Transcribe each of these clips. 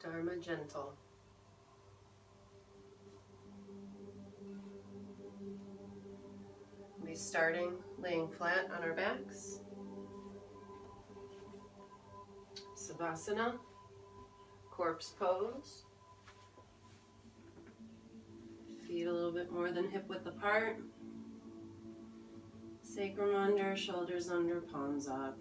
Dharma gentle. We'll be starting laying flat on our backs. Savasana, corpse pose. Feet a little bit more than hip width apart. Sacrum under, shoulders under, palms up.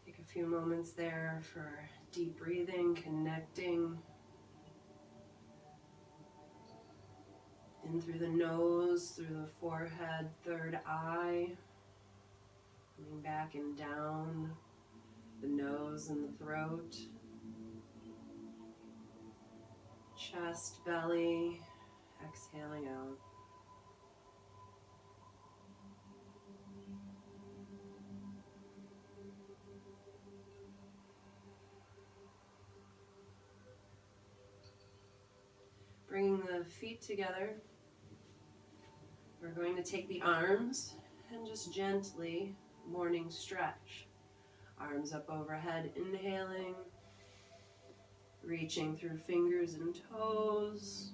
Take a few moments there for deep breathing, connecting in through the nose, through the forehead, third eye, coming back and down the nose and the throat, chest, belly, exhaling out. Bringing the feet together, we're going to take the arms and just gently morning stretch. Arms up overhead, inhaling, reaching through fingers and toes,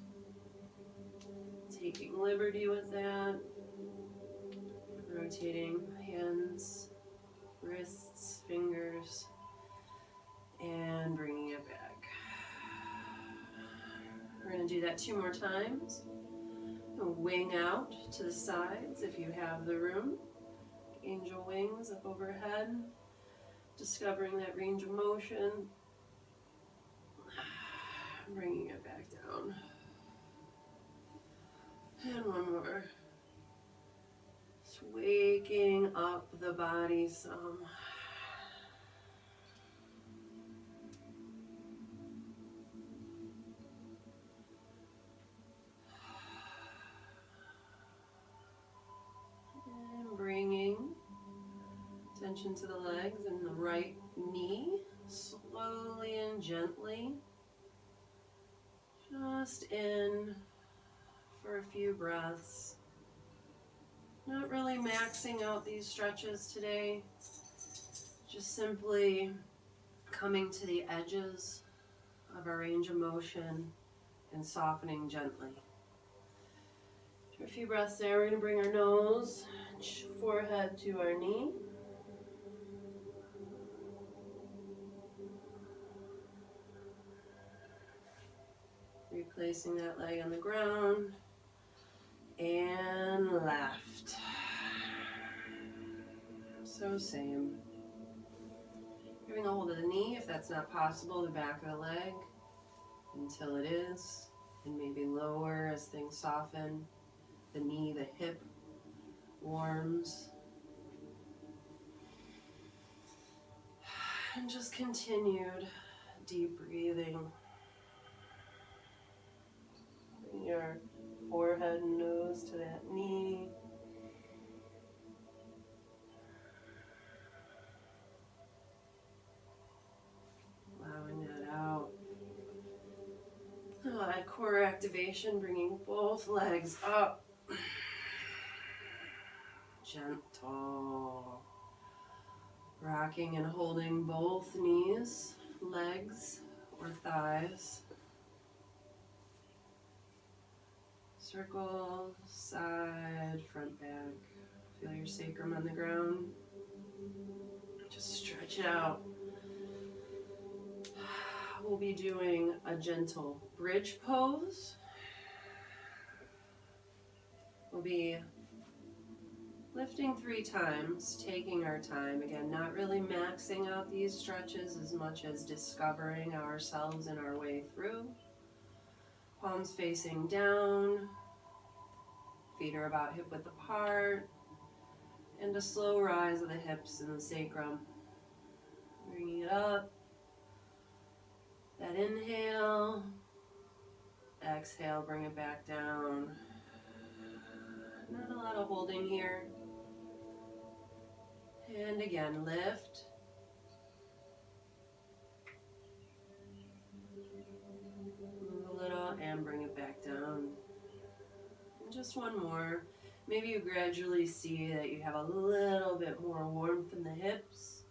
taking liberty with that, rotating hands, wrists, fingers, and bringing it back. We're going to do that 2 more times. Wing out to the sides if you have the room. Angel wings up overhead. Discovering that range of motion. Bringing it back down. And one more. Just waking up the body some. Attention to the legs and the right knee, slowly and gently, just in for a few breaths. Not really maxing out these stretches today, just simply coming to the edges of our range of motion and softening gently. For a few breaths there, we're going to bring our nose, forehead to our knee. Replacing that leg on the ground, and left. So same. Giving a hold of the knee, if that's not possible, the back of the leg, until it is, and maybe lower as things soften. The knee, the hip warms. And just continued deep breathing. Bring your forehead and nose to that knee. Allowing that out. Core activation, bringing both legs up. Gentle. Rocking and holding both knees, legs, or thighs. Circle, side, front, back. Feel your sacrum on the ground. Just stretch it out. We'll be doing a gentle bridge pose. We'll be lifting 3 times, taking our time. Again, not really maxing out these stretches as much as discovering ourselves and our way through. Palms facing down. Feet are about hip width apart, and a slow rise of the hips and the sacrum. Bringing it up. That inhale. Exhale, bring it back down. Not a lot of holding here. And again, lift. Move a little and bring it back down. Just one more. Maybe you gradually see that you have a little bit more warmth in the hips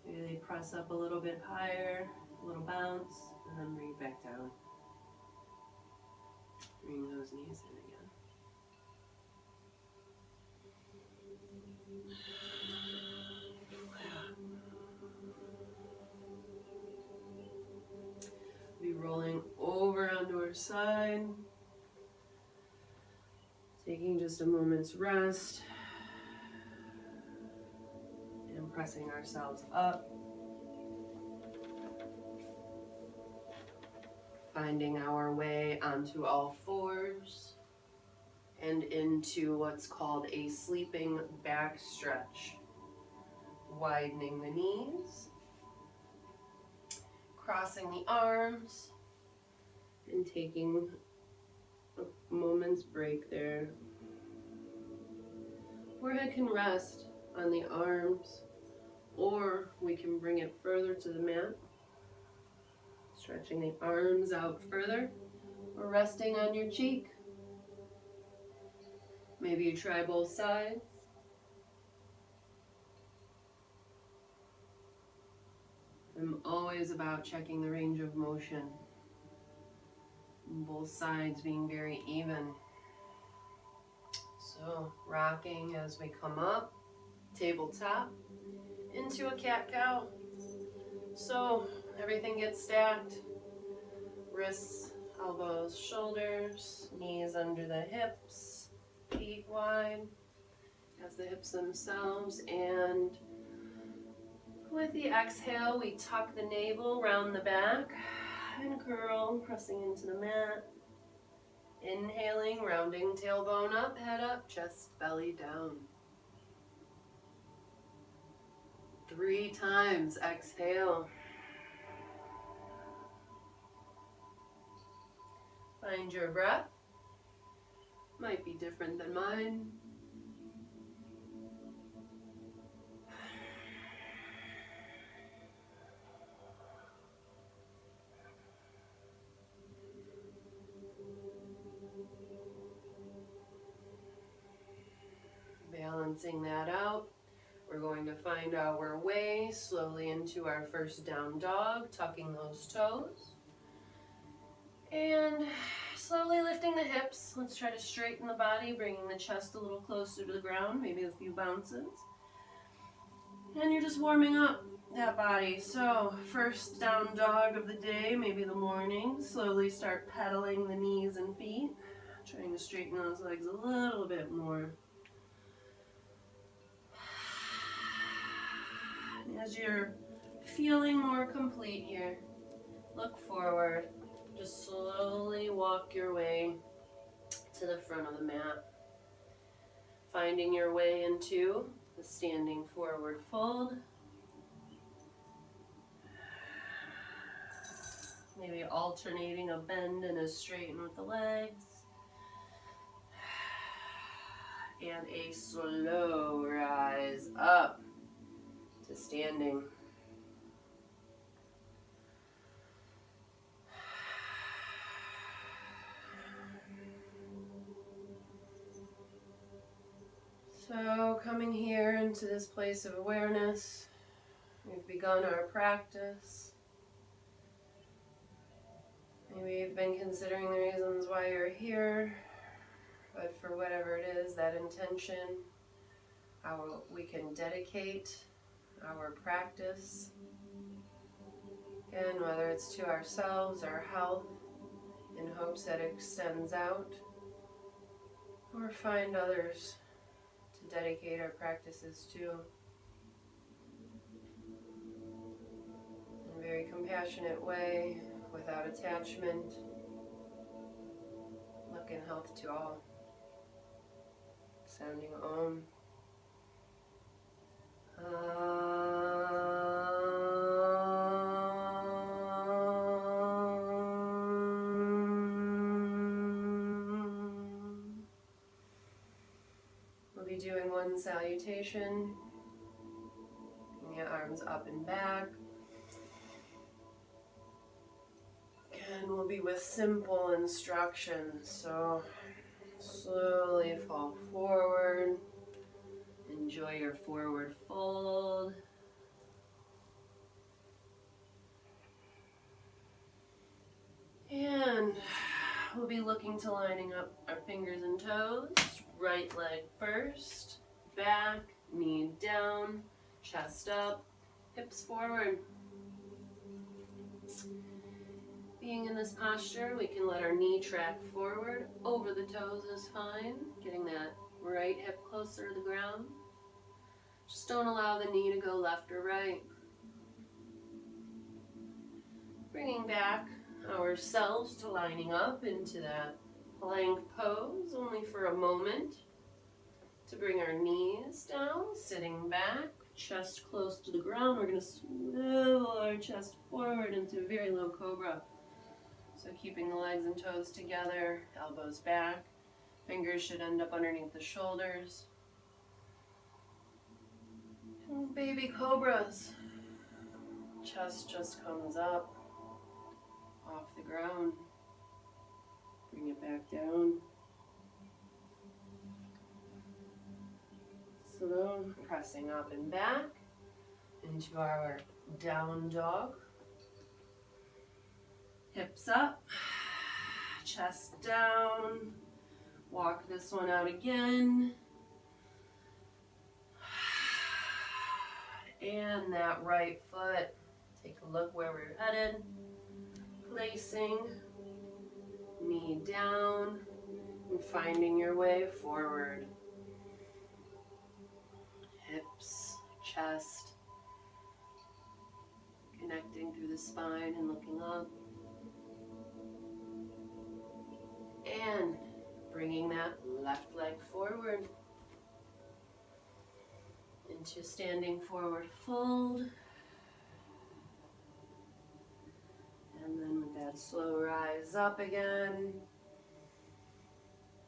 Maybe they press up a little bit higher, a little bounce, and then bring it back down. Bring those knees in again. Be rolling over onto our side. Taking just a moment's rest. And pressing ourselves up. Finding our way onto all fours and into what's called a sleeping back stretch. Widening the knees, crossing the arms, and taking a moment's break there. Forehead can rest on the arms, or we can bring it further to the mat. Stretching the arms out further, or resting on your cheek. Maybe you try both sides. I'm always about checking the range of motion. Both sides being very even. So, rocking as we come up, tabletop, into a cat-cow. So, everything gets stacked. Wrists, elbows, shoulders, knees under the hips, feet wide as the hips themselves, and with the exhale, we tuck the navel round the back and curl, pressing into the mat. Inhaling, rounding tailbone up, head up, chest, belly down. 3 times, exhale. Find your breath. Might be different than mine. Balancing that out, we're going to find our way slowly into our first down dog, tucking those toes. And slowly lifting the hips. Let's try to straighten the body, bringing the chest a little closer to the ground, maybe a few bounces. And you're just warming up that body. So, first down dog of the day, maybe the morning. Slowly start pedaling the knees and feet, trying to straighten those legs a little bit more. As you're feeling more complete here, look forward. Just slowly walk your way to the front of the mat. Finding your way into the standing forward fold. Maybe alternating a bend and a straighten with the legs. And a slow rise up to standing. So coming here into this place of awareness, we've begun our practice. Maybe you've been considering the reasons why you're here, but for whatever it is, that intention, how we can dedicate our practice. Again, whether it's to ourselves, our health, in hopes that it extends out, or find others to dedicate our practices to. In a very compassionate way, without attachment, luck and health to all. Sounding Om. We'll be doing one salutation. Bring your arms up and back. And we'll be with simple instructions. So slowly fall forward. Enjoy your forward fold. We'll be looking to lining up our fingers and toes. Right leg first, back, knee down, chest up, hips forward. Being in this posture, we can let our knee track forward. Over the toes is fine. Getting that right hip closer to the ground. Just don't allow the knee to go left or right. Bringing back ourselves to lining up into that plank pose, only for a moment. To bring our knees down, sitting back, chest close to the ground. We're going to swivel our chest forward into a very low cobra. So keeping the legs and toes together, elbows back, fingers should end up underneath the shoulders. And baby cobras. Chest just comes up off the ground. Bring it back down. Slow, pressing up and back into our down dog. Hips up, chest down. Walk this one out again. And that right foot, take a look where we're headed. Placing, knee down, and finding your way forward. Hips, chest, connecting through the spine and looking up. And bringing that left leg forward into standing forward fold. And then with that slow rise up again.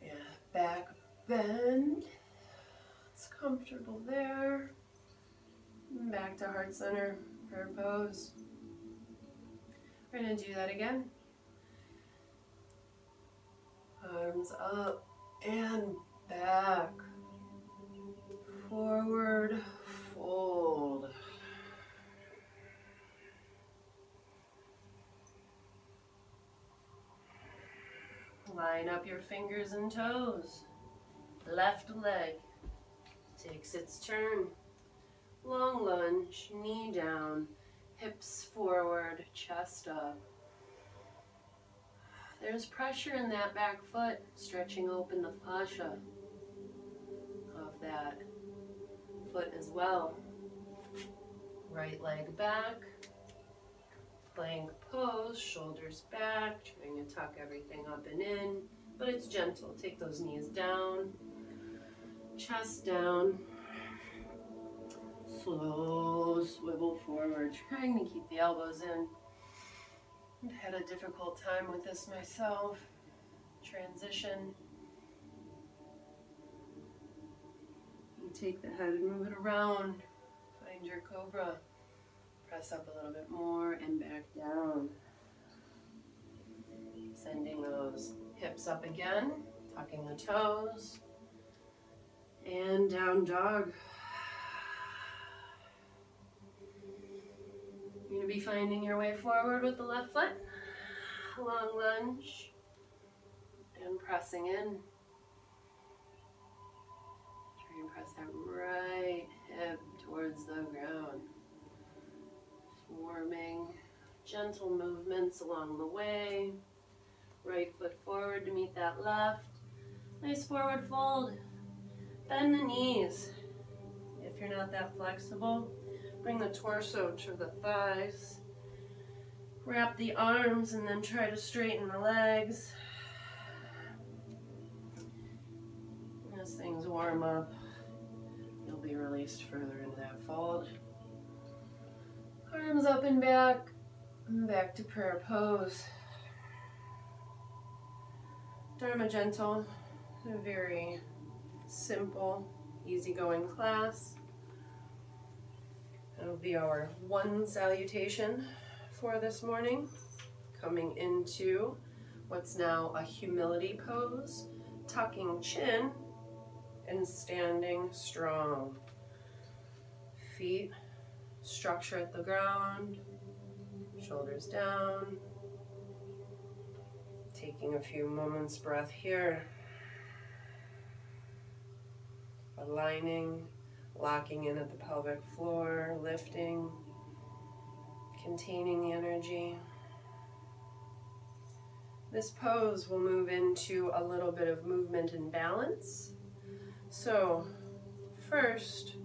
Yeah, back bend. It's comfortable there. And back to heart center, prayer pose. We're going to do that again. Arms up and back. Forward, fold. Line up your fingers and toes. Left leg takes its turn. Long lunge, knee down, hips forward, chest up. There's pressure in that back foot, stretching open the fascia of that foot as well. Right leg back, plank pose, shoulders back, trying to tuck everything up and in, but it's gentle. Take those knees down, chest down, slow swivel forward, trying to keep the elbows in. I've had a difficult time with this myself. Transition. You take the head and move it around. Find your cobra. Press up a little bit more and back down. Sending those hips up again. Tucking the toes. And down dog. You're going to be finding your way forward with the left foot. Long lunge. And pressing in. Try and press that right hip towards the ground. Forming gentle movements along the way. Right foot forward to meet that left. Nice forward fold. Bend the knees. If you're not that flexible, bring the torso to the thighs. Wrap the arms and then try to straighten the legs. As things warm up, you'll be released further into that fold. Arms up and back to prayer pose. Dharma gentle, a very simple, easygoing class. That'll be our one salutation for this morning, coming into what's now a humility pose, tucking chin and standing strong. Feet structure at the ground, shoulders down. Taking a few moments breath here. Aligning, locking in at the pelvic floor, lifting, containing the energy. This pose will move into a little bit of movement and balance. So first,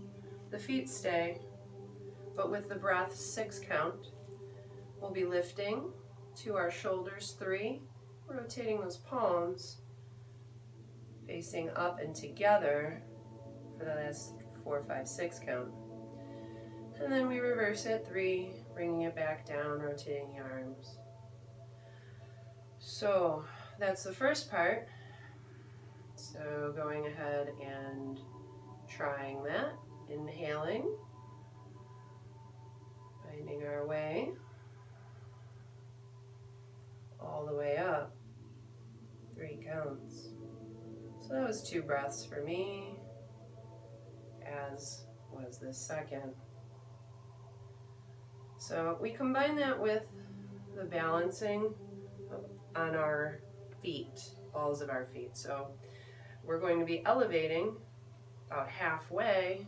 the feet stay, but with the breath 6 count, we'll be lifting to our shoulders 3, rotating those palms, facing up and together for the last 4, 5, 6 count. And then we reverse it 3, bringing it back down, rotating the arms. So that's the first part. So going ahead and trying that, inhaling, finding our way all the way up, 3 counts. So that was 2 breaths for me, as was this second. So we combine that with the balancing on our feet, balls of our feet. So we're going to be elevating about halfway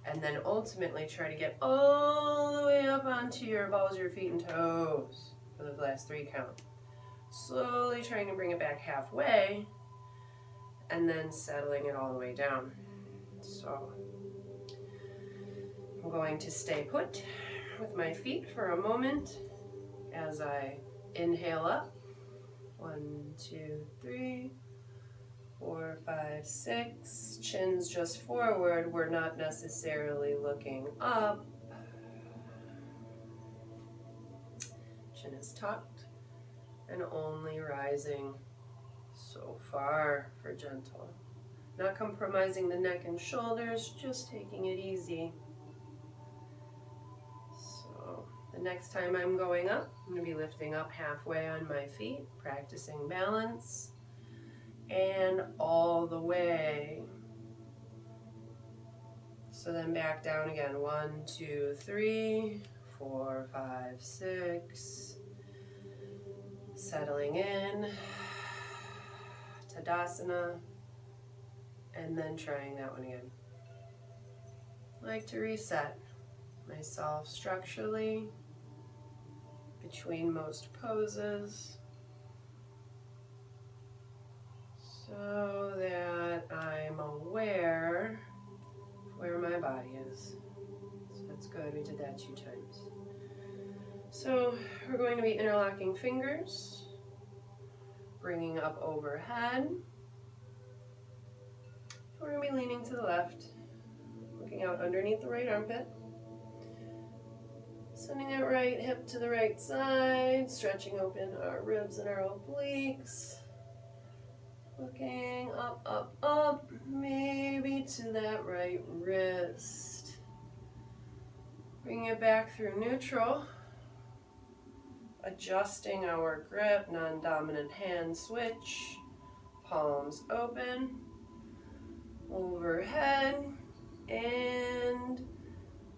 and then ultimately try to get all the way up onto your balls of your feet and toes for the last 3 count. Slowly trying to bring it back halfway and then settling it all the way down. So I'm going to stay put with my feet for a moment as I inhale up. 1, 2, 3, 4, 5, 6. Chin's just forward. We're not necessarily looking up. Chin is tucked and only rising so far for gentle. Not compromising the neck and shoulders, just taking it easy. So the next time I'm going up, I'm going to be lifting up halfway on my feet, practicing balance, and all the way. So then back down again. 1, 2, 3, 4, 5, 6. Settling in, Tadasana, and then trying that one again. I like to reset myself structurally between most poses so that I'm aware of where my body is. So that's good, we did that 2 times. So we're going to be interlocking fingers, bringing up overhead. We're going to be leaning to the left, looking out underneath the right armpit. Sending that right hip to the right side, stretching open our ribs and our obliques. Looking up, up, up, maybe to that right wrist. Bringing it back through neutral. Adjusting our grip, non-dominant hand switch, palms open, overhead, and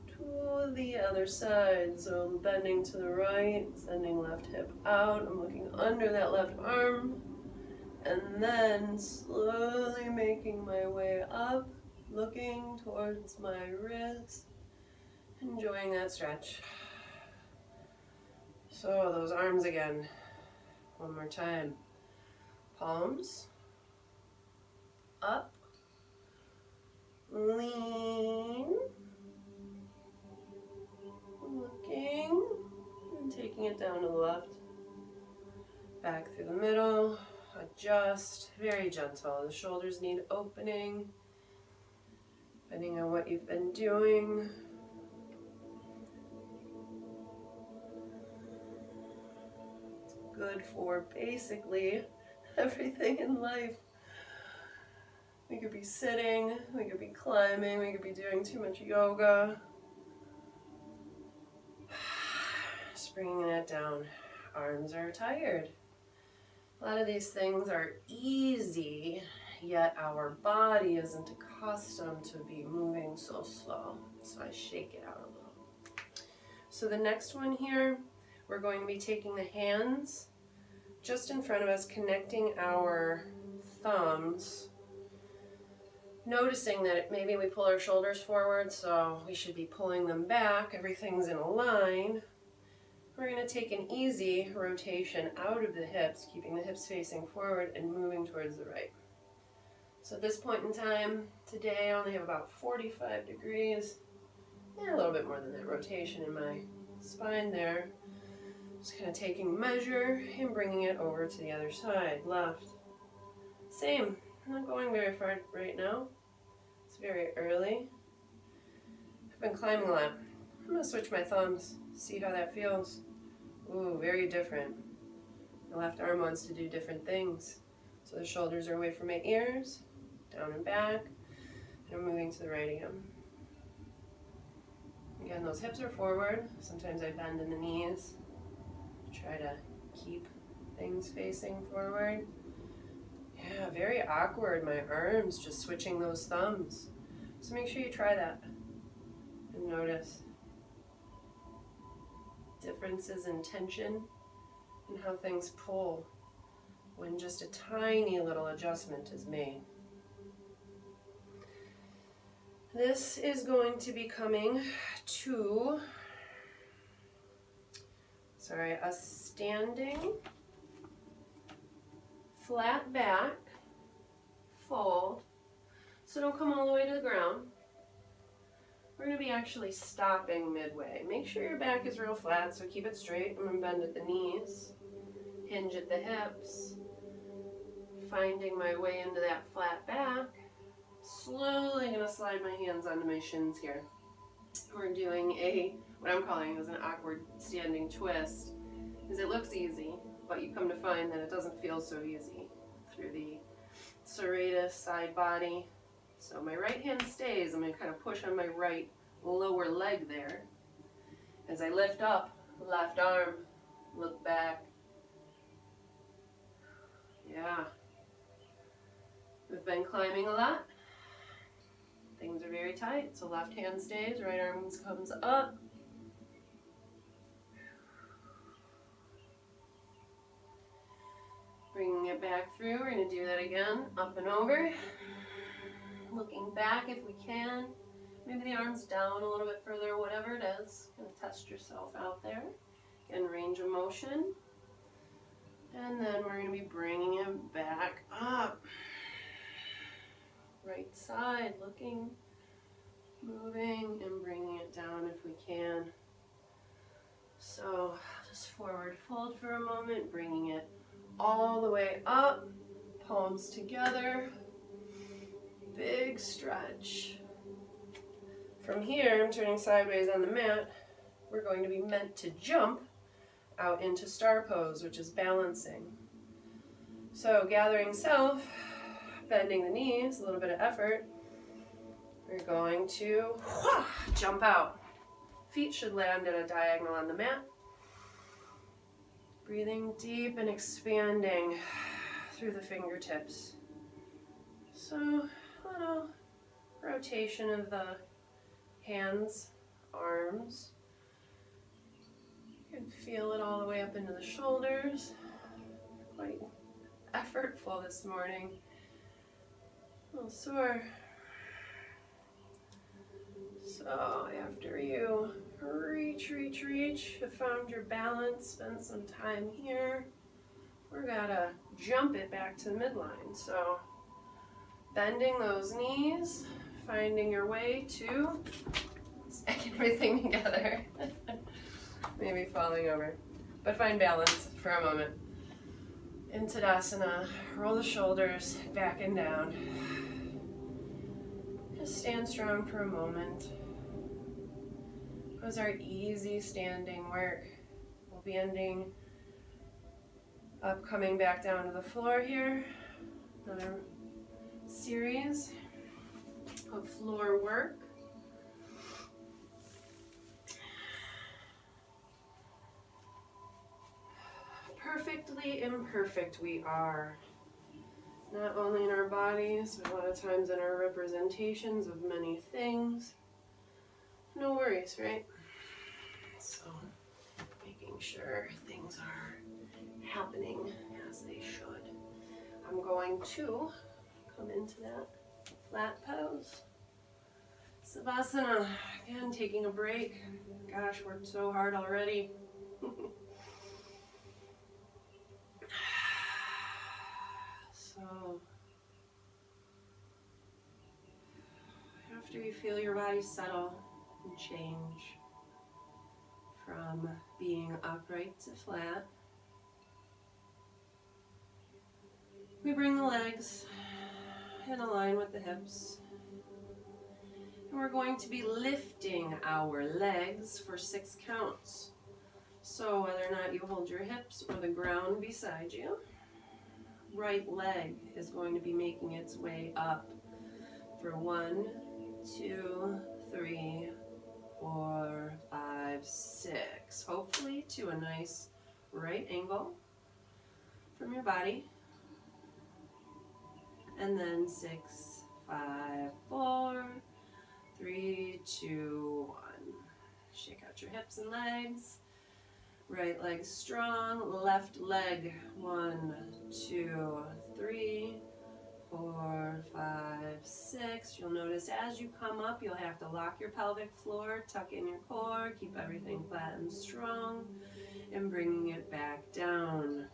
to the other side. So bending to the right, sending left hip out. I'm looking under that left arm, and then slowly making my way up, looking towards my wrist, enjoying that stretch. So those arms again, one more time. Palms up, lean, looking, and taking it down to the left. Back through the middle, adjust, very gentle. The shoulders need opening, depending on what you've been doing. Good for basically everything in life. We could be sitting, we could be climbing, we could be doing too much yoga. Just bringing that down. Arms are tired. A lot of these things are easy, yet our body isn't accustomed to be moving so slow. So I shake it out a little. So the next one here, we're going to be taking the hands just in front of us, connecting our thumbs. Noticing that maybe we pull our shoulders forward, so we should be pulling them back. Everything's in a line. We're going to take an easy rotation out of the hips, keeping the hips facing forward and moving towards the right. So at this point in time, today I only have about 45 degrees, and a little bit more than that rotation in my spine there. Just kind of taking measure and bringing it over to the other side, left. Same, I'm not going very far right now. It's very early. I've been climbing a lot. I'm going to switch my thumbs, see how that feels. Ooh, very different. My left arm wants to do different things. So the shoulders are away from my ears, down and back, and I'm moving to the right again. Again, those hips are forward. Sometimes I bend in the knees. Try to keep things facing forward. Yeah, very awkward, my arms, just switching those thumbs. So make sure you try that and notice differences in tension and how things pull when just a tiny little adjustment is made. This is going to be coming to, a standing flat back fold. So don't come all the way to the ground. We're going to be actually stopping midway. Make sure your back is real flat, so keep it straight. I'm going to bend at the knees, hinge at the hips, finding my way into that flat back. Slowly going to slide my hands onto my shins here. We're doing what I'm calling is an awkward standing twist, because it looks easy, but you come to find that it doesn't feel so easy through the serratus side body. So my right hand stays. I'm going to kind of push on my right lower leg there. As I lift up, left arm, look back. Yeah. We've been climbing a lot. Things are very tight, so left hand stays, right arm comes up. Bringing it back through, we're going to do that again, up and over. Looking back if we can. Maybe the arms down a little bit further, whatever it is. Kind of test yourself out there. Again, range of motion. And then we're going to be bringing it back up. Right side, looking, moving, and bringing it down if we can. So just forward fold for a moment, bringing it all the way up, palms together, big stretch. From here, I'm turning sideways on the mat. We're going to be meant to jump out into star pose, which is balancing. So gathering self, bending the knees, a little bit of effort. We're going to jump out. Feet should land at a diagonal on the mat. Breathing deep and expanding through the fingertips. So a little rotation of the hands, arms. You can feel it all the way up into the shoulders. Quite effortful this morning. A little sore. So after you reach, have found your balance, spend some time here, we're gonna jump it back to the midline. So bending those knees, finding your way to stacking everything together. Maybe falling over, but find balance for a moment. Into Asana, roll the shoulders back and down. Just stand strong for a moment. Was our easy standing work. We'll be ending up, coming back down to the floor here. Another series of floor work. Perfectly imperfect we are. Not only in our bodies, but a lot of times in our representations of many things. No worries, right? So, making sure things are happening as they should. I'm going to come into that flat pose. Savasana, again, taking a break. Gosh, worked so hard already. So, after you feel your body settle and change from being upright to flat, we bring the legs in line with the hips. And we're going to be lifting our legs for 6 counts. So whether or not you hold your hips or the ground beside you, right leg is going to be making its way up for 1, 2, 3, 4, 5, 6. Hopefully to a nice right angle from your body. And then 6, 5, 4, 3, 2, 1. Shake out your hips and legs. Right leg strong, left leg. 1, 2, 3, 4, 5, 6. You'll notice as you come up, you'll have to lock your pelvic floor, tuck in your core, keep everything flat and strong, and bringing it back down.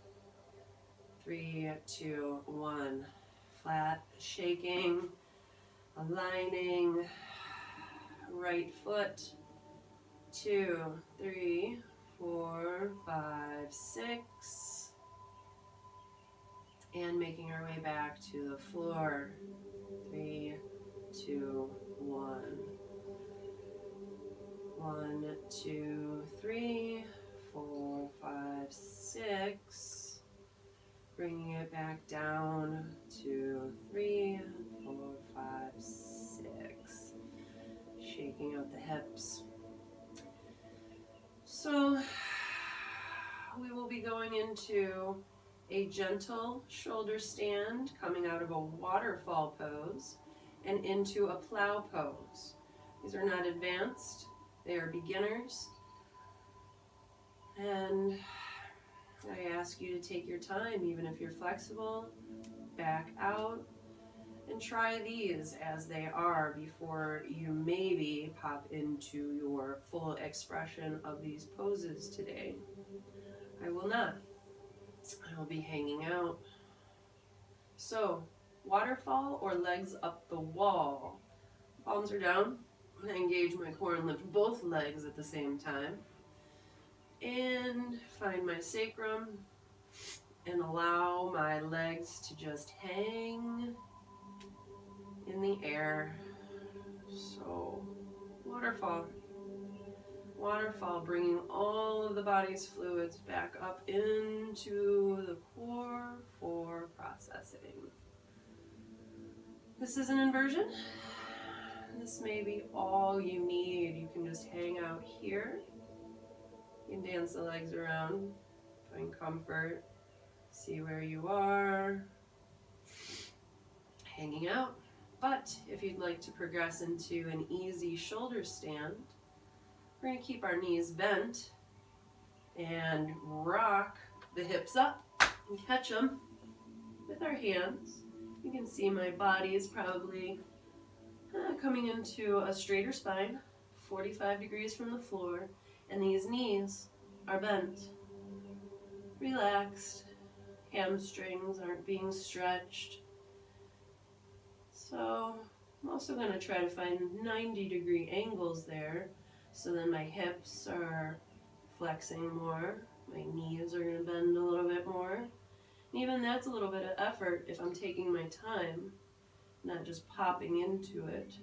3, 2, 1. Flat, shaking, aligning, right foot. 2, 3, 4, 5, 6. And making our way back to the floor. 3, 2, 1. 1, 2, 3, 4, 5, 6. Bringing it back down. 2, 3, 4, 5, 6. Shaking out the hips. So we will be going into a gentle shoulder stand, coming out of a waterfall pose and into a plow pose. These are not advanced, they are beginners. And I ask you to take your time, even if you're flexible, back out and try these as they are before you maybe pop into your full expression of these poses today. I will not. I will be hanging out. So, waterfall or legs up the wall. Palms are down. I engage my core and lift both legs at the same time. And find my sacrum and allow my legs to just hang in the air. So, waterfall. Waterfall, bringing all of the body's fluids back up into the core for processing. This is an inversion. This may be all you need. You can just hang out here. You can dance the legs around, find comfort, see where you are, hanging out. But if you'd like to progress into an easy shoulder stand, we're going to keep our knees bent and rock the hips up and catch them with our hands. You can see my body is probably coming into a straighter spine, 45 degrees from the floor, and these knees are bent, relaxed, hamstrings aren't being stretched. So I'm also going to try to find 90-degree angles there. So then my hips are flexing more, my knees are going to bend a little bit more. And even that's a little bit of effort if I'm taking my time, not just popping into it.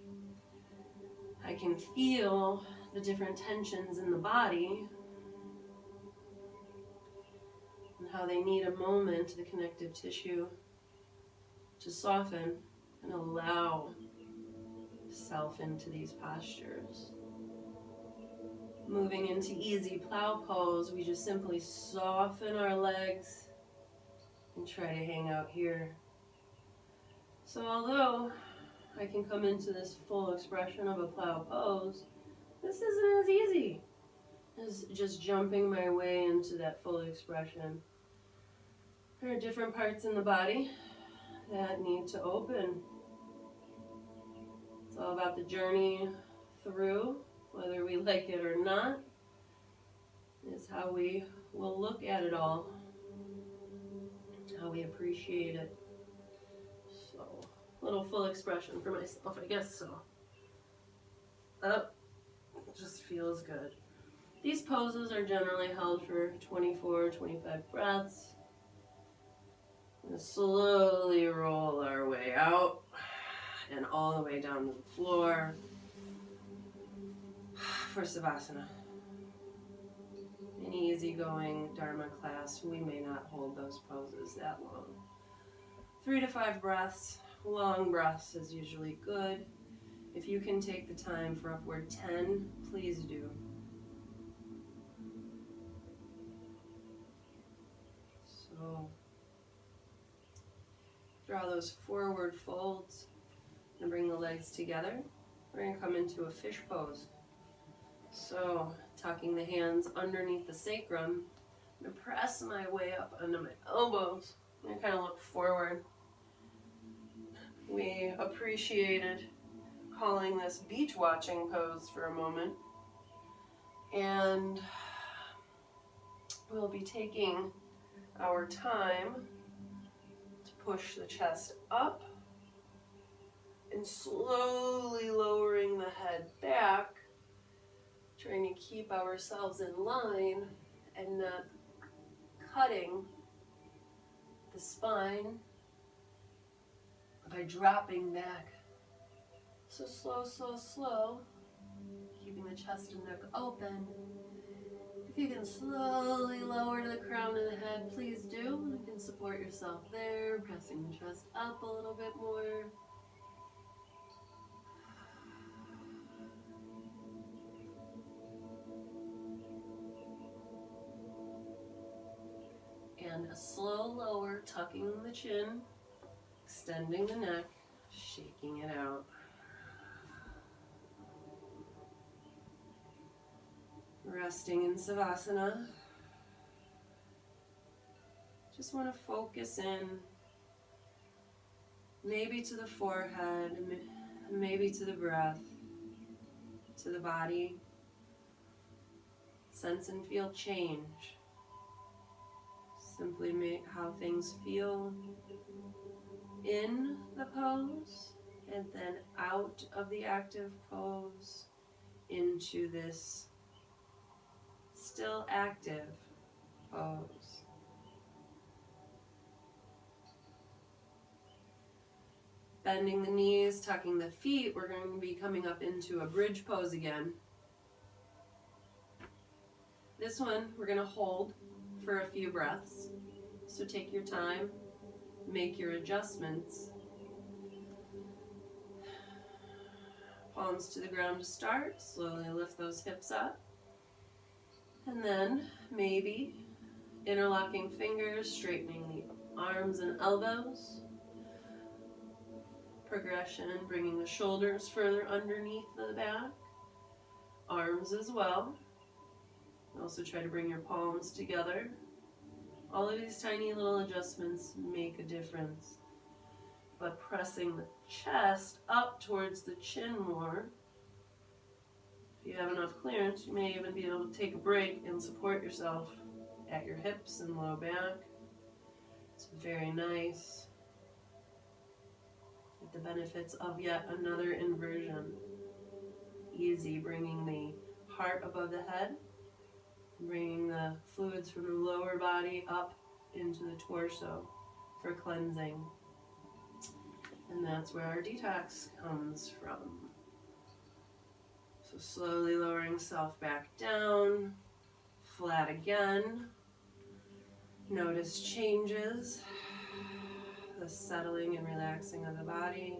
I can feel the different tensions in the body and how they need a moment, the connective tissue, to soften and allow self into these postures. Moving into easy plow pose, we just simply soften our legs and try to hang out here. So although I can come into this full expression of a plow pose, this isn't as easy as just jumping my way into that full expression. There are different parts in the body that need to open. It's all about the journey through, whether we like it or not, is how we will look at it all, how we appreciate it. So, a little full expression for myself, I guess so. Up, just feels good. These poses are generally held for 24, 25 breaths. And slowly roll our way out and all the way down to the floor for savasana. An easygoing Dharma class, we may not hold those poses that long. 3 to 5 breaths, long breaths is usually good. If you can take the time for upward 10, please do. So, draw those forward folds and bring the legs together. We're going to come into a fish pose. So, tucking the hands underneath the sacrum, I'm going to press my way up under my elbows. I'm going to kind of look forward. We appreciated calling this beach watching pose for a moment. And we'll be taking our time to push the chest up and slowly lowering the head back, trying to keep ourselves in line and not cutting the spine by dropping back. So slow, slow, slow, keeping the chest and neck open. If you can slowly lower to the crown of the head, please do. You can support yourself there, pressing the chest up a little bit more. And a slow lower, tucking the chin, extending the neck, shaking it out. Resting in savasana. Just want to focus in, maybe to the forehead, maybe to the breath, to the body. Sense and feel change. Simply make how things feel in the pose and then out of the active pose into this still active pose. Bending the knees, tucking the feet, we're going to be coming up into a bridge pose again. This one we're going to hold for a few breaths. So take your time, make your adjustments. Palms to the ground to start, slowly lift those hips up. And then maybe interlocking fingers, straightening the arms and elbows. Progression, bringing the shoulders further underneath the back. Arms as well. Also try to bring your palms together. All of these tiny little adjustments make a difference. But pressing the chest up towards the chin more. If you have enough clearance, you may even be able to take a break and support yourself at your hips and low back. It's very nice. Get the benefits of yet another inversion. Easy, bringing the heart above the head, bringing the fluids from the lower body up into the torso for cleansing. And that's where our detox comes from. So slowly lowering self back down, flat again. Notice changes, the settling and relaxing of the body.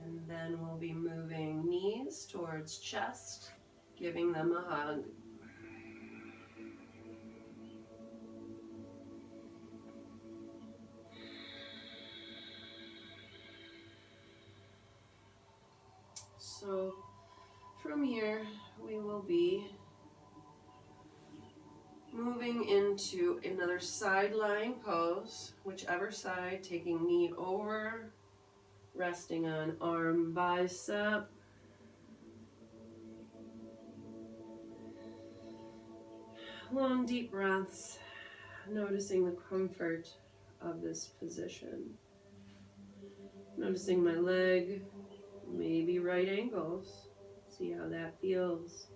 And then we'll be moving knees towards chest, giving them a hug. So from here, we will be Moving into another side lying pose, whichever side, taking knee over, resting on arm bicep. Long deep breaths, noticing the comfort of this position. Noticing my leg, maybe right ankles. See how that feels.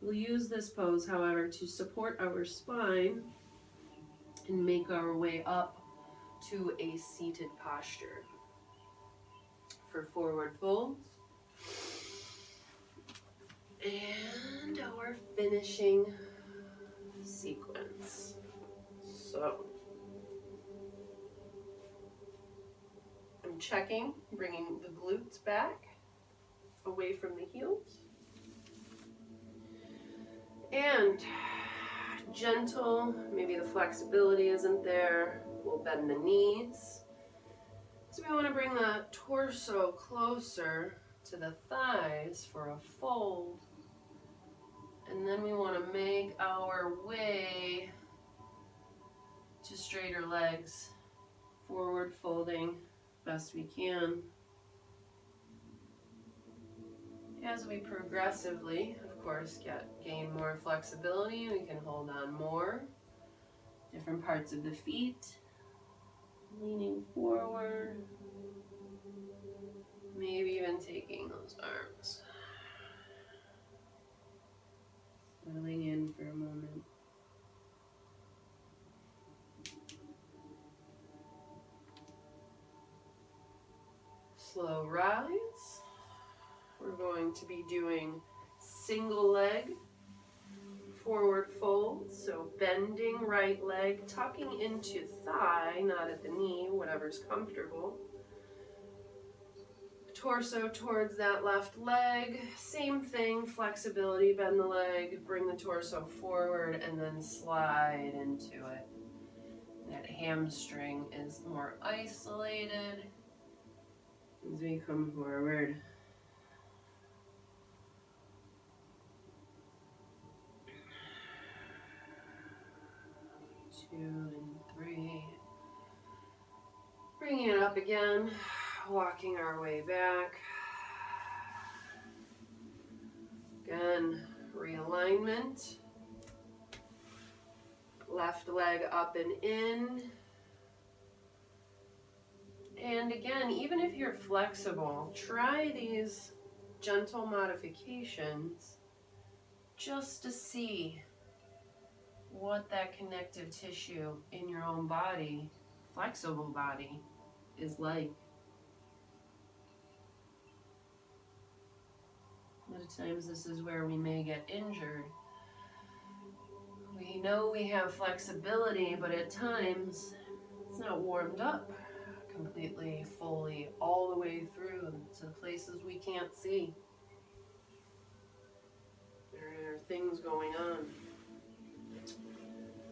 We'll use this pose, however, to support our spine and make our way up to a seated posture. For forward folds. And our finishing sequence. So, I'm checking, bringing the glutes back, away from the heels. And gentle, maybe the flexibility isn't there. We'll bend the knees. So we want to bring the torso closer to the thighs for a fold. And then we want to make our way to straighter legs, forward folding best we can. As we progressively, of course, gain more flexibility, we can hold on more. Different parts of the feet, leaning forward, maybe even taking those arms. Settling in for a moment. Slow rise. We're going to be doing single leg forward fold. So bending right leg, tucking into thigh, not at the knee, whatever's comfortable. Torso towards that left leg. Same thing, flexibility, bend the leg, bring the torso forward, and then slide into it. That hamstring is more isolated as we come forward. 2 and 3. Bringing it up again, walking our way back. Again, realignment. Left leg up and in. And again, even if you're flexible, try these gentle modifications just to see what that connective tissue in your own body, flexible body, is like. A lot of times this is where we may get injured. We know we have flexibility, but at times it's not warmed up completely, fully, all the way through to the places we can't see. There are things going on,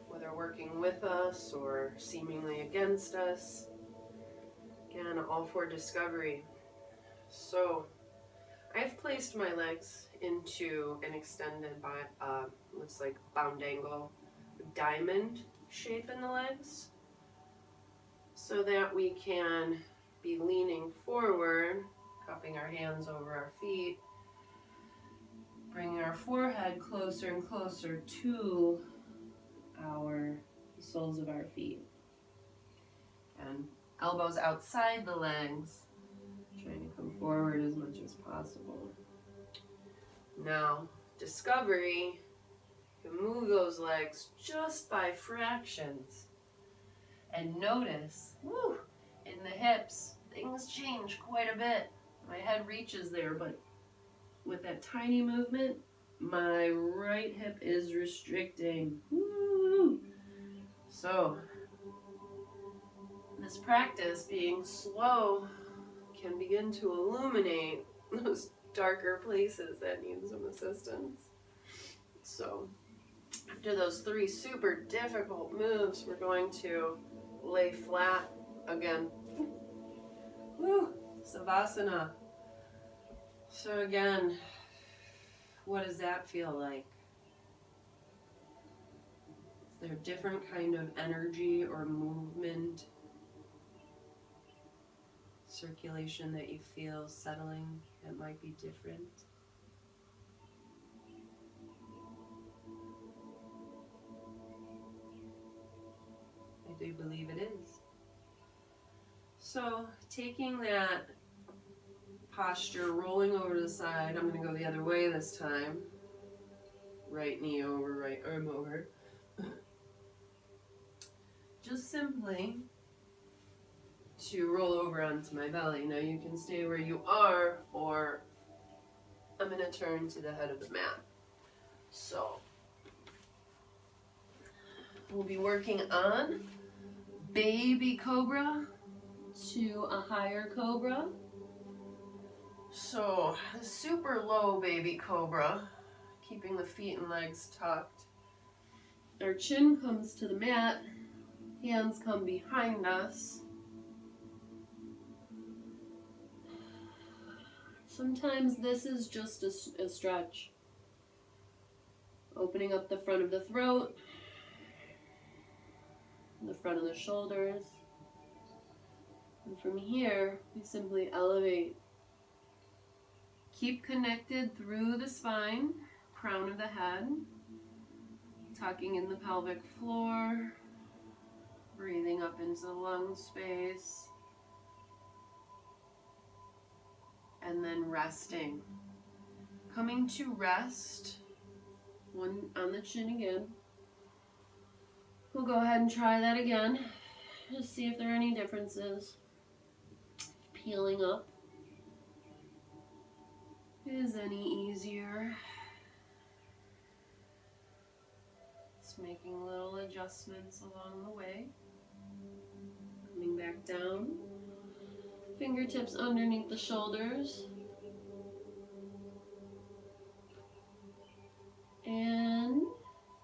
whether working with us or seemingly against us. Again, all for discovery. So, I've placed my legs into an extended, looks like bound angle, diamond shape in the legs, so that we can be leaning forward, cupping our hands over our feet, bringing our forehead closer and closer to the soles of our feet. And elbows outside the legs, trying to come forward as much as possible. Now, discovery, you can move those legs just by fractions. And notice, in the hips, things change quite a bit. My head reaches there, but with that tiny movement, my right hip is restricting. Woo! So, this practice, being slow, can begin to illuminate those darker places that need some assistance. So, after those 3 super difficult moves, we're going to lay flat again. Woo! Savasana. So again, what does that feel like? If they're different kind of energy or movement, circulation that you feel settling, that might be different. I do believe it is. So taking that posture, rolling over to the side, I'm going to go the other way this time. Right knee over, right arm over. Just simply to roll over onto my belly. Now you can stay where you are, or I'm going to turn to the head of the mat. So we'll be working on baby cobra to a higher cobra. So the super low baby cobra, keeping the feet and legs tucked. Our chin comes to the mat, hands come behind us. Sometimes this is just a stretch. Opening up the front of the throat, the front of the shoulders. And from here, we simply elevate. Keep connected through the spine, crown of the head, tucking in the pelvic floor, breathing up into the lung space, and then resting. Coming to rest, one on the chin again. We'll go ahead and try that again. Just see if there are any differences. Peeling up is any easier. Just making little adjustments along the way. Coming back down. Fingertips underneath the shoulders. And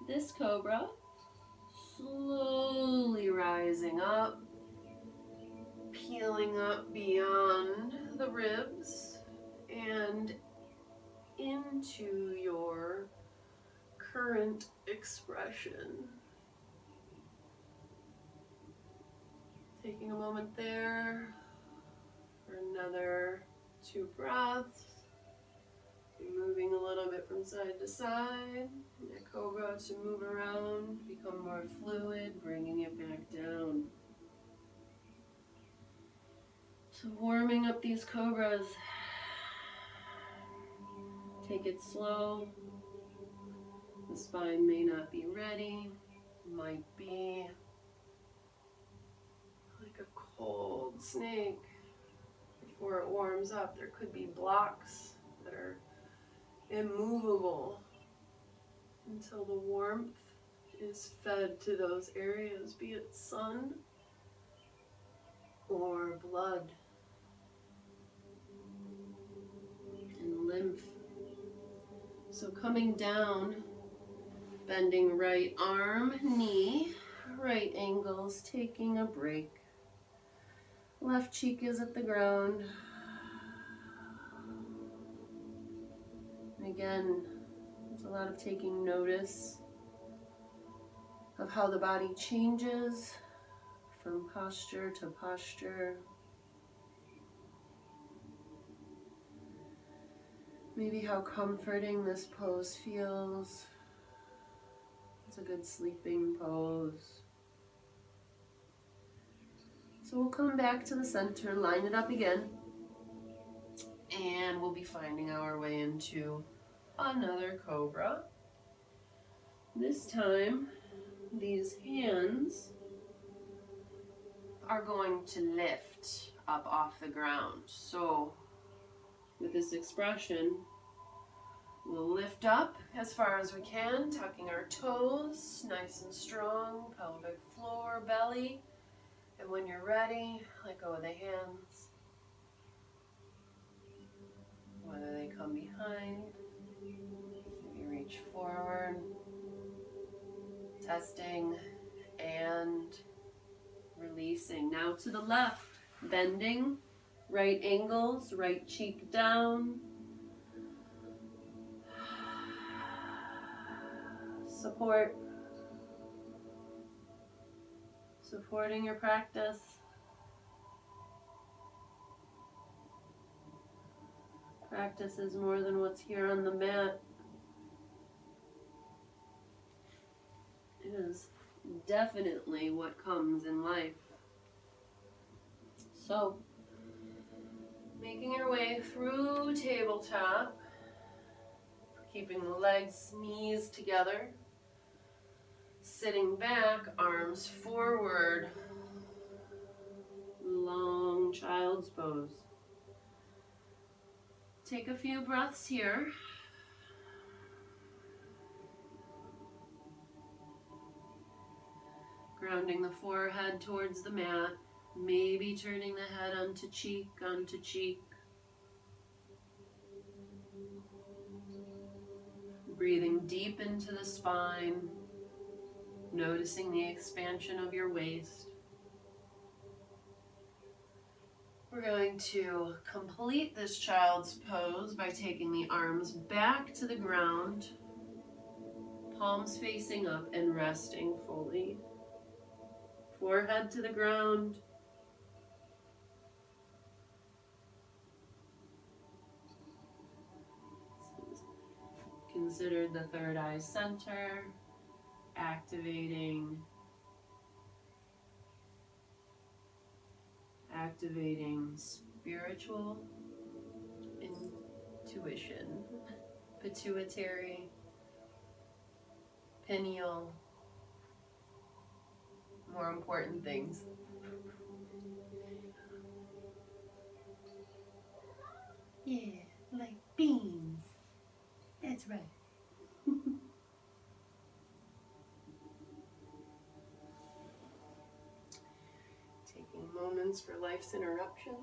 this cobra, slowly rising up, peeling up beyond the ribs and into your current expression. Taking a moment there for another 2 breaths. Moving a little bit from side to side. That cobra to move around, become more fluid, bringing it back down. So warming up these cobras. Take it slow. The spine may not be ready. Might be like a cold snake. Before it warms up, there could be blocks that are immovable until the warmth is fed to those areas, be it sun or blood and lymph. So coming down, bending right arm, knee, right ankles, taking a break. Left cheek is at the ground. Again, there's a lot of taking notice of how the body changes from posture to posture. Maybe how comforting this pose feels. It's a good sleeping pose. So we'll come back to the center, line it up again, and we'll be finding our way into another cobra. This time, these hands are going to lift up off the ground. So with this expression, we'll lift up as far as we can, tucking our toes nice and strong, pelvic floor, belly. And when you're ready, let go of the hands. Whether they come behind, maybe reach forward, testing and releasing. Now to the left, bending, right angles, right cheek down. Support. supporting your practice. Practice is more than what's here on the mat. It is definitely what comes in life. So, making your way through tabletop, keeping the legs, knees together, sitting back, arms forward, long child's pose. Take a few breaths here. Grounding the forehead towards the mat, maybe turning the head onto cheek, onto cheek. Breathing deep into the spine, noticing the expansion of your waist. We're going to complete this child's pose by taking the arms back to the ground, palms facing up and resting fully. Forehead to the ground. This is considered the third eye center, activating spiritual intuition, pituitary, pineal, more important things. Yeah, like beans. That's right. Taking moments for life's interruptions.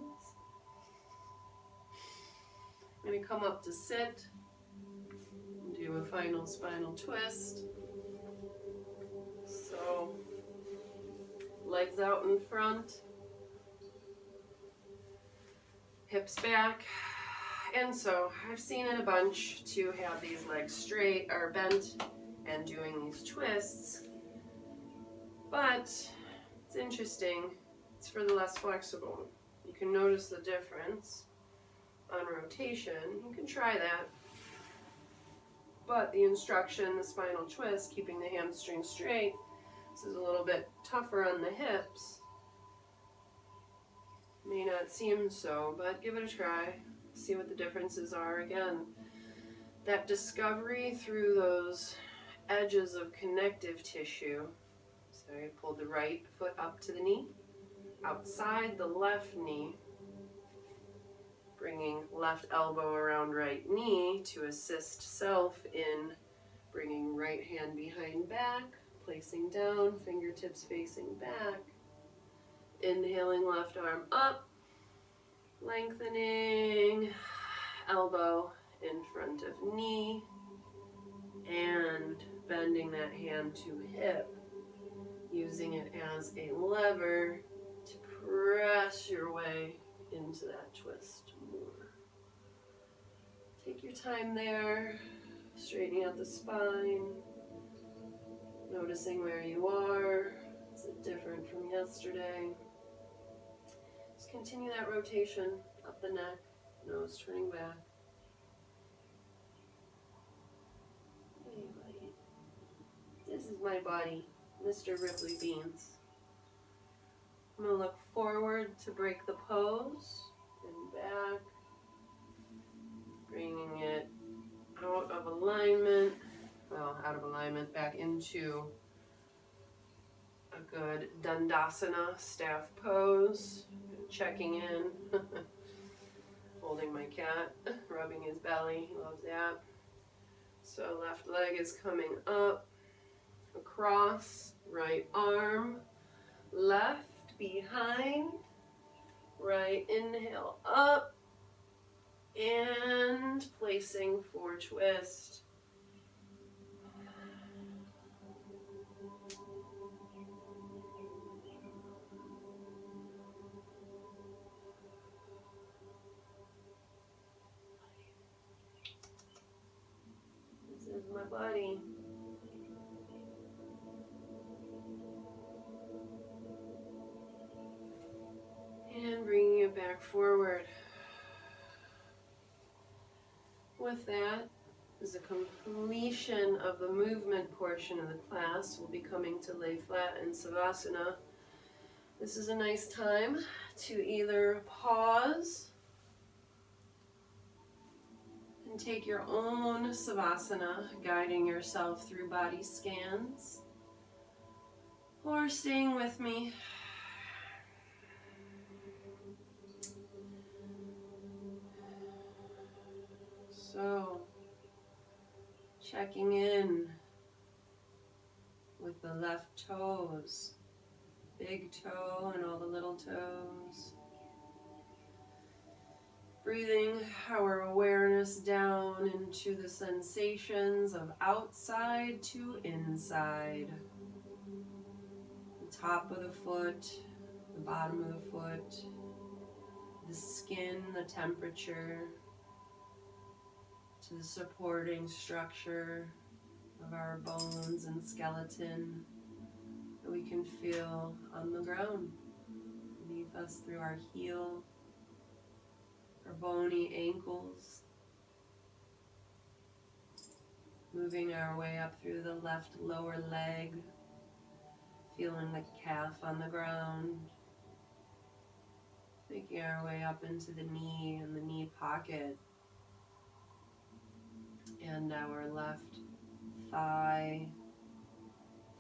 I'm going to come up to sit and do a final spinal twist. So, legs out in front, hips back. And so I've seen it a bunch to have these legs straight or bent and doing these twists. But it's interesting, it's for the less flexible. You can notice the difference on rotation. You can try that. But the instruction, the spinal twist, keeping the hamstring straight, this is a little bit tougher on the hips. May not seem so, but give it a try. See what the differences are. Again, that discovery through those edges of connective tissue. So I pulled the right foot up to the knee, outside the left knee, bringing left elbow around right knee to assist self in bringing right hand behind back, placing down, fingertips facing back, inhaling left arm up, lengthening, elbow in front of knee, and bending that hand to hip, using it as a lever to press your way into that twist more. Take your time there, straightening out the spine, noticing where you are. Is it different from yesterday? Just continue that rotation up the neck, nose turning back. Hey, buddy. This is my body, Mr. Ripley Beans. I'm going to look forward to break the pose and back, bringing it out of alignment, back into a good Dandasana staff pose, checking in, holding my cat, rubbing his belly, he loves that. So left leg is coming up, across, right arm, left behind, right inhale up, and placing for twist. This is my body. back forward. With that, as a completion of the movement portion of the class, we'll be coming to lay flat in savasana. This is a nice time to either pause and take your own savasana, guiding yourself through body scans, or staying with me. So, checking in with the left toes, big toe and all the little toes. Breathing our awareness down into the sensations of outside to inside. The top of the foot, the bottom of the foot, the skin, the temperature, to the supporting structure of our bones and skeleton that we can feel on the ground beneath us through our heel, our bony ankles, moving our way up through the left lower leg, feeling the calf on the ground, making our way up into the knee and the knee pocket, and our left thigh,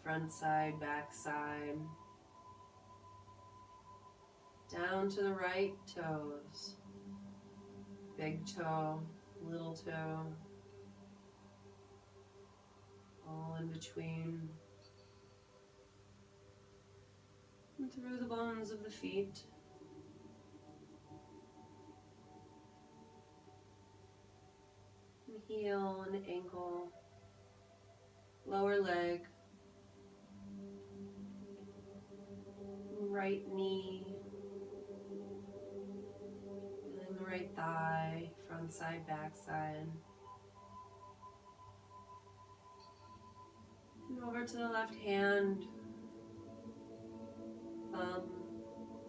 front side, back side, down to the right toes, big toe, little toe, all in between, and through the bones of the feet. And heel and ankle, lower leg, right knee, feeling the right thigh, front side, back side. And over to the left hand, thumb,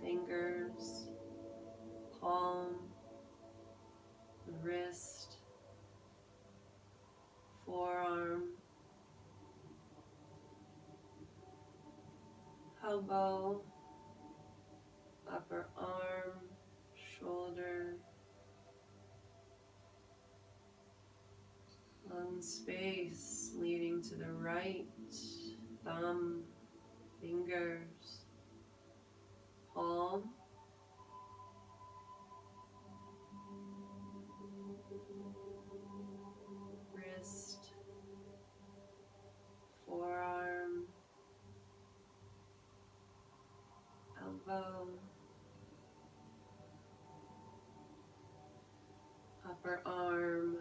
fingers, palm, the wrist, forearm, elbow, upper arm, shoulder, lung space leading to the right, thumb, fingers, palm, wrist, forearm, elbow, upper arm,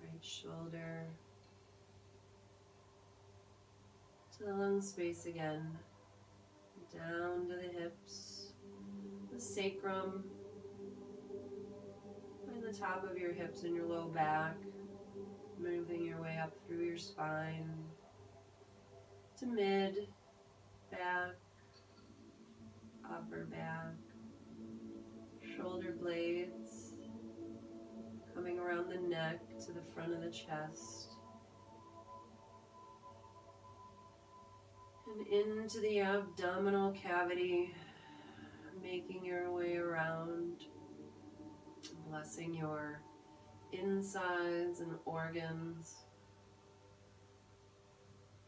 right shoulder, to the lung space again, down to the hips, the sacrum, and the top of your hips and your low back, moving your way up through your spine to mid, back, upper back, shoulder blades, coming around the neck to the front of the chest, and into the abdominal cavity, making your way around, blessing your insides and organs,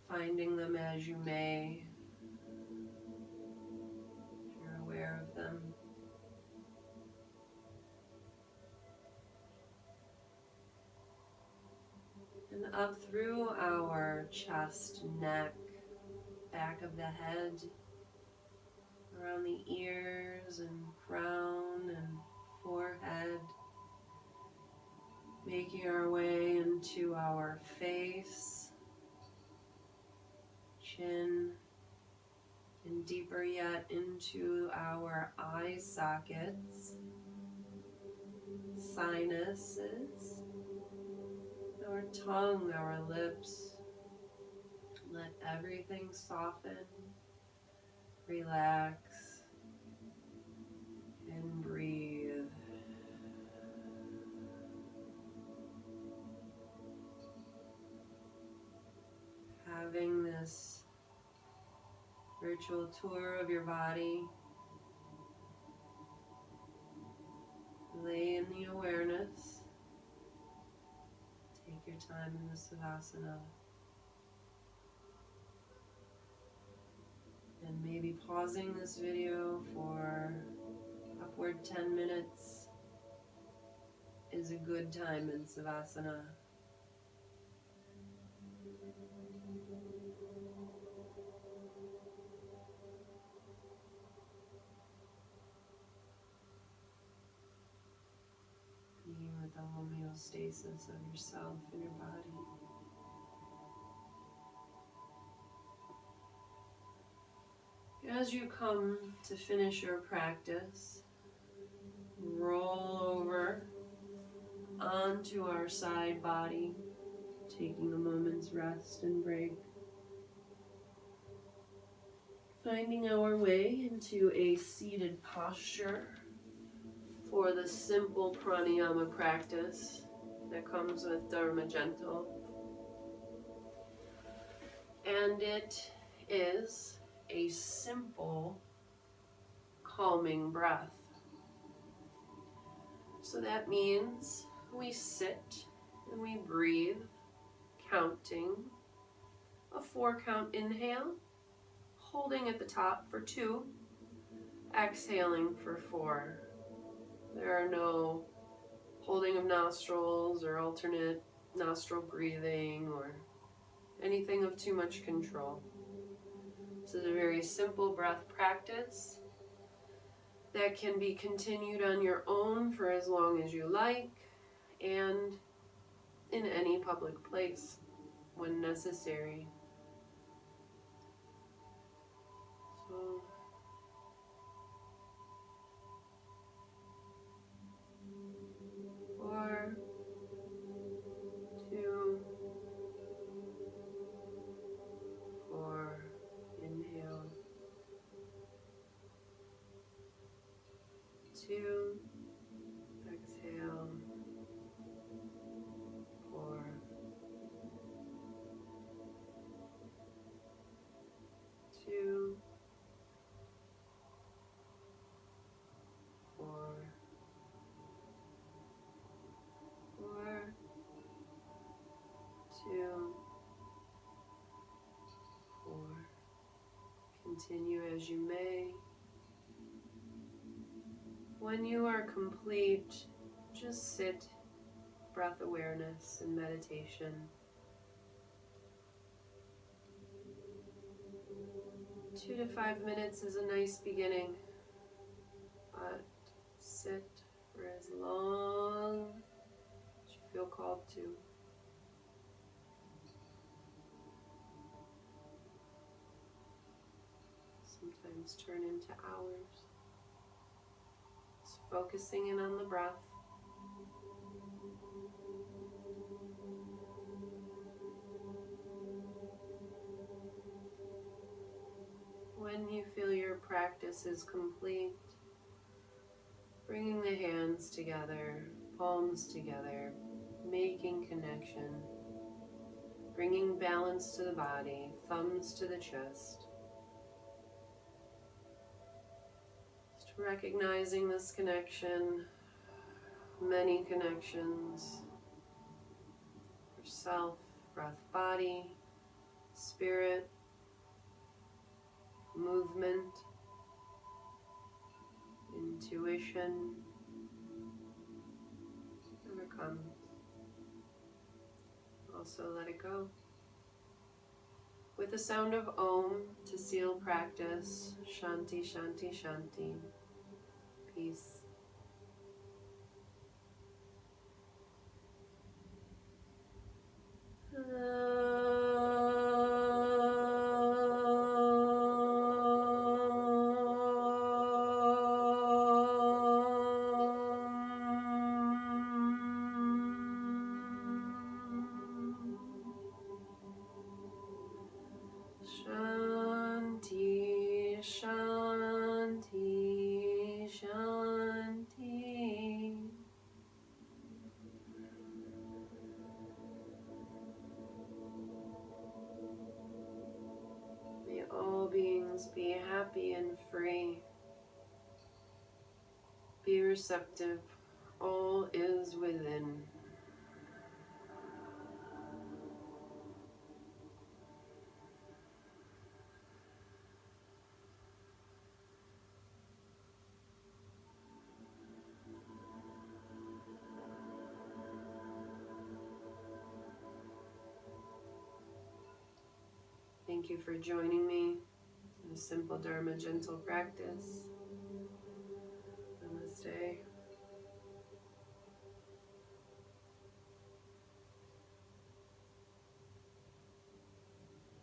finding them as you may, if you're aware of them. And up through our chest, neck, back of the head, around the ears and crown and forehead, making our way into our face, chin, and deeper yet into our eye sockets, sinuses, our tongue, our lips. Let everything soften, relax, spiritual tour of your body. Lay in the awareness. Take your time in the savasana. And maybe pausing this video for upward 10 minutes is a good time in savasana. Being with the homeostasis of yourself and your body. As you come to finish your practice, roll over onto our side body, taking a moment's rest and break. Finding our way into a seated posture for the simple pranayama practice that comes with Dharma Gentle. And it is a simple calming breath. So that means we sit and we breathe, counting a 4-count inhale, holding at the top for 2, exhaling for 4. There are no holding of nostrils or alternate nostril breathing or anything of too much control. This is a very simple breath practice that can be continued on your own for as long as you like and in any public place when necessary. So, four, 2, 4, inhale, 2, exhale, 4, 2, 4, 4, 2, 4. Continue as you may. When you are complete, just sit, breath awareness and meditation. Two to 5 minutes is a nice beginning, but sit for as long as you feel called to. Sometimes turn into hours. Just focusing in on the breath. When you feel your practice is complete, bringing the hands together, palms together, making connection, bringing balance to the body, thumbs to the chest. Just recognizing this connection, many connections, yourself, breath, body, spirit, movement, intuition, whatever comes. Also let it go. With the sound of Om to seal practice, Shanti, Shanti, Shanti, peace. Shanti, Shanti, Shanti. May all beings be Be receptive. All is within. Thank you for joining me in a simple Dharma gentle practice.